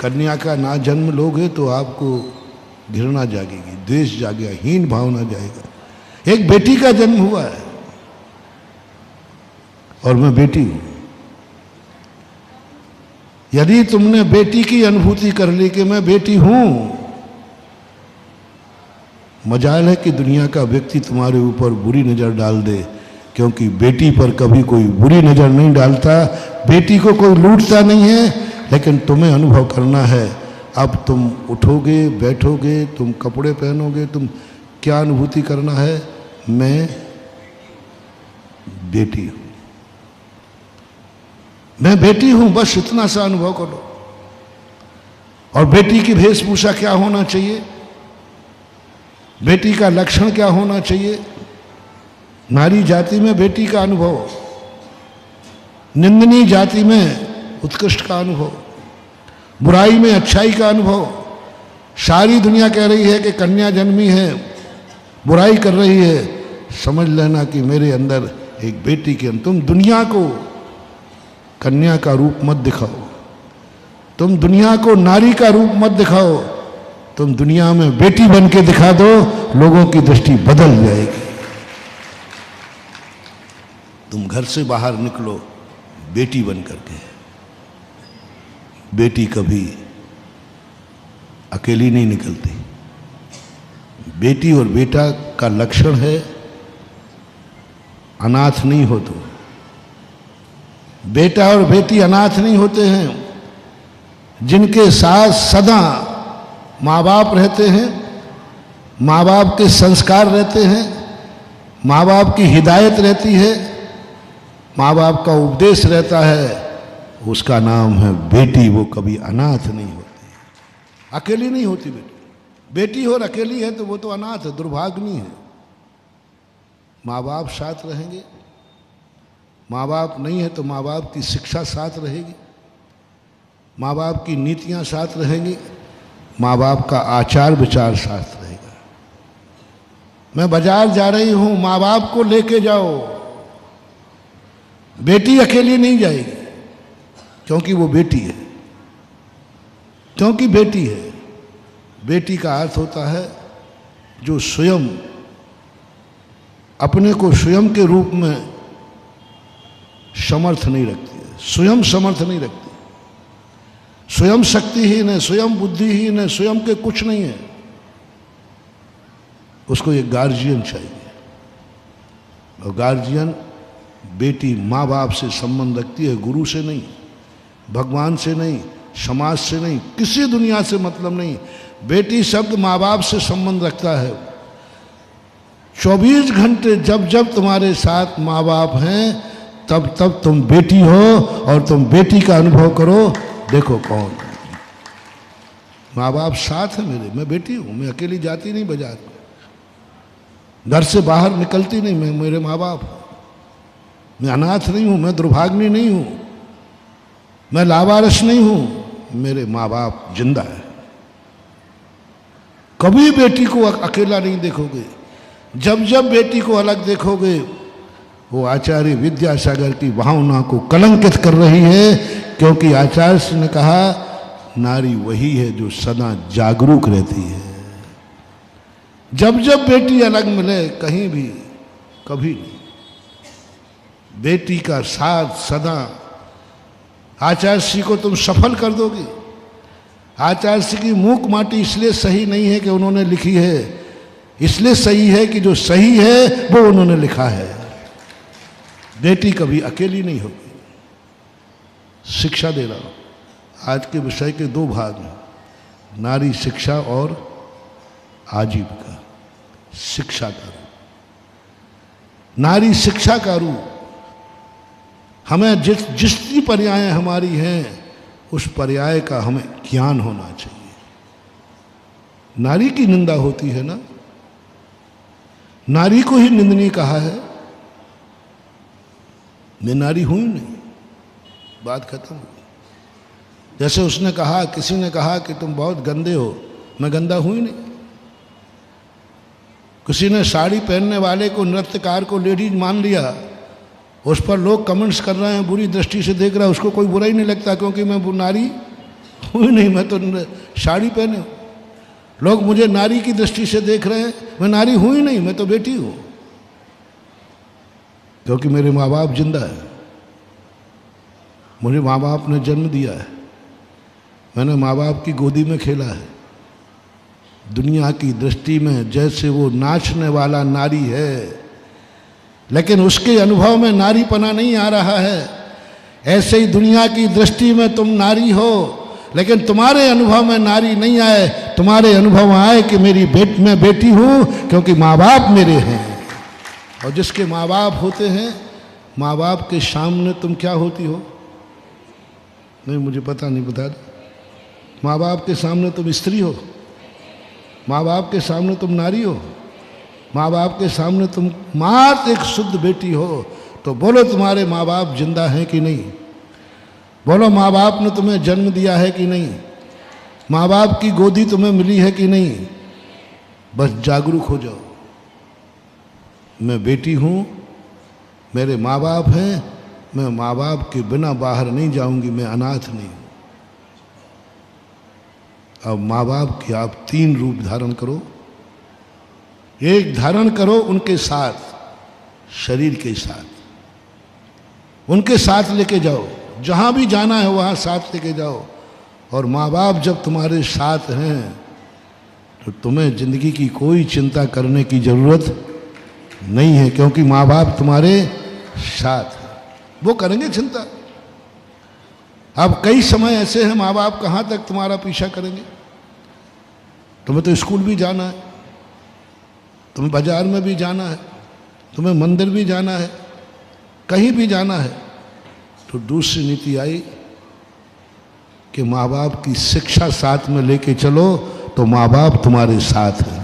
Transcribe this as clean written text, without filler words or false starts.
कन्या का ना जन्म लोगे तो आपको घृणा जागेगी, द्वेष जागेगा, हीन भावना जाएगा। एक बेटी का जन्म हुआ है और मैं बेटी हूं। यदि तुमने बेटी की अनुभूति कर ली कि मैं बेटी हूं, मजाल है कि दुनिया का व्यक्ति तुम्हारे ऊपर बुरी नजर डाल दे, क्योंकि बेटी पर कभी कोई बुरी नजर नहीं डालता, बेटी को कोई लूटता नहीं है। लेकिन तुम्हें अनुभव करना है। अब तुम उठोगे, बैठोगे, तुम कपड़े पहनोगे, तुम क्या अनुभूति करना है? मैं बेटी हूं, मैं बेटी हूं, बस इतना सा अनुभव करो। और बेटी की वेशभूषा क्या होना चाहिए, बेटी का लक्षण क्या होना चाहिए? नारी जाति में बेटी का अनुभव, निंदनीय जाति में उत्कृष्ट का अनुभव, बुराई में अच्छाई का अनुभव। सारी दुनिया कह रही है कि कन्या जन्मी है, बुराई कर रही है, समझ लेना कि मेरे अंदर एक बेटी के। तुम दुनिया को कन्या का रूप मत दिखाओ, तुम दुनिया को नारी का रूप मत दिखाओ, तुम दुनिया में बेटी बन के दिखा दो, लोगों की दृष्टि बदल जाएगी। तुम घर से बाहर निकलो बेटी बन करके। बेटी कभी अकेली नहीं निकलती। बेटी और बेटा का लक्षण है अनाथ नहीं हो तुम। बेटा और बेटी अनाथ नहीं होते हैं, जिनके साथ सदा माँ बाप रहते हैं, माँ बाप के संस्कार रहते हैं, माँ बाप की हिदायत रहती है, माँ बाप का उपदेश रहता है, उसका नाम है बेटी। वो कभी अनाथ नहीं होती, अकेली नहीं होती बेटी। बेटी और अकेली है तो वो तो अनाथ है, दुर्भाग्नी है। माँ बाप साथ रहेंगे, माँ बाप नहीं है तो माँ बाप की शिक्षा साथ रहेगी, माँ बाप की नीतियाँ साथ रहेंगी, माँ बाप का आचार विचार साथ रहेगा। मैं बाजार जा रही हूँ, माँ बाप को लेके जाओ। बेटी अकेली नहीं जाएगी, क्योंकि वो बेटी है, क्योंकि बेटी है। बेटी का अर्थ होता है जो स्वयं अपने को स्वयं के रूप में समर्थ नहीं रखती है, स्वयं समर्थ नहीं रखती, स्वयं शक्तिहीन है, स्वयं बुद्धिहीन है, स्वयं के कुछ नहीं है। उसको एक गार्जियन चाहिए, और गार्जियन बेटी माँ बाप से संबंध रखती है, गुरु से नहीं, भगवान से नहीं, समाज से नहीं, किसी दुनिया से मतलब नहीं। बेटी शब्द माँ बाप से संबंध रखता है। 24 घंटे जब जब तुम्हारे साथ माँ बाप हैं, तब तब तुम बेटी हो, और तुम बेटी का अनुभव करो। देखो कौन माँ बाप साथ है मेरे, मैं बेटी हूं, मैं अकेली जाती नहीं बाजार में, घर से बाहर निकलती नहीं, मैं मेरे माँ बाप, मैं अनाथ नहीं हूं, मैं दुर्भाग्नी नहीं हूं, मैं लावारिस नहीं हूं, मेरे माँ बाप जिंदा है। कभी बेटी को अकेला नहीं देखोगे। जब जब बेटी को अलग देखोगे, वो आचार्य विद्यासागर की भावना को कलंकित कर रही है, क्योंकि आचार्य ने कहा नारी वही है जो सदा जागरूक रहती है। जब जब बेटी अलग मिले, कहीं भी कभी नहीं, बेटी का साथ सदा। आचार्य को तुम सफल कर दोगे। आचार्य की मूक माटी इसलिए सही नहीं है कि उन्होंने लिखी है, इसलिए सही है कि जो सही है वो उन्होंने लिखा है। बेटी कभी अकेली नहीं होगी। शिक्षा दे रहा हूं, आज के विषय के 2 भाग हैं, नारी शिक्षा और आजीविका। शिक्षा का रूप, नारी शिक्षा का रूप। हमें जितनी पर्याय हमारी हैं, उस पर्याय का हमें ज्ञान होना चाहिए। नारी की निंदा होती है ना, नारी को ही निंदनीय कहा है। मैं नारी हूं ही नहीं, बात खत्म हुई। जैसे उसने कहा, किसी ने कहा कि तुम बहुत गंदे हो, मैं गंदा हूं ही नहीं। किसी ने साड़ी पहनने वाले को, नृत्यकार को लेडीज मान लिया, उस पर लोग कमेंट्स कर रहे हैं, बुरी दृष्टि से देख रहा है, उसको कोई बुरा ही नहीं लगता, क्योंकि मैं नारी हुई नहीं, मैं तो साड़ी पहने हूँ। लोग मुझे नारी की दृष्टि से देख रहे हैं, मैं नारी हुई नहीं, मैं तो बेटी हूँ, क्योंकि मेरे माँ बाप जिंदा है, मुझे माँ बाप ने जन्म दिया है, मैंने माँ बाप की गोदी में खेला है। दुनिया की दृष्टि में जैसे वो नाचने वाला नारी है, लेकिन उसके अनुभव में नारीपना नहीं आ रहा है, ऐसे ही दुनिया की दृष्टि में तुम नारी हो, लेकिन तुम्हारे अनुभव में नारी नहीं आए, तुम्हारे अनुभव में आए कि मैं बेटी हूँ क्योंकि माँ बाप मेरे हैं। और जिसके माँ बाप होते हैं, माँ बाप के सामने तुम क्या होती हो? नहीं, मुझे पता नहीं, बता दो। माँ बाप के सामने तुम स्त्री हो, माँ बाप के सामने तुम नारी हो, माँ बाप के सामने तुम मात्र एक शुद्ध बेटी हो। तो बोलो, तुम्हारे माँ बाप जिंदा हैं कि नहीं? बोलो, माँ बाप ने तुम्हें जन्म दिया है कि नहीं? माँ बाप की गोदी तुम्हें मिली है कि नहीं? बस जागरूक हो जाओ, मैं बेटी हूँ, मेरे माँ बाप हैं, मैं माँ बाप के बिना बाहर नहीं जाऊंगी, मैं अनाथ नहीं हूँ। अब माँ बाप के आप 3 रूप धारण करो। एक धारण करो उनके साथ, शरीर के साथ, उनके साथ लेके जाओ, जहाँ भी जाना है वहाँ साथ लेके जाओ। और माँ बाप जब तुम्हारे साथ हैं तो तुम्हें जिंदगी की कोई चिंता करने की ज़रूरत नहीं है, क्योंकि माँ बाप तुम्हारे साथ हैं, वो करेंगे चिंता। अब कई समय ऐसे हैं, माँ बाप कहाँ तक तुम्हारा पीछा करेंगे? तुम्हें तो स्कूल भी जाना है, तुम्हें बाजार में भी जाना है, तुम्हें मंदिर भी जाना है, कहीं भी जाना है। तो दूसरी नीति आई कि माँ बाप की शिक्षा साथ में लेके चलो, तो माँ बाप तुम्हारे साथ हैं।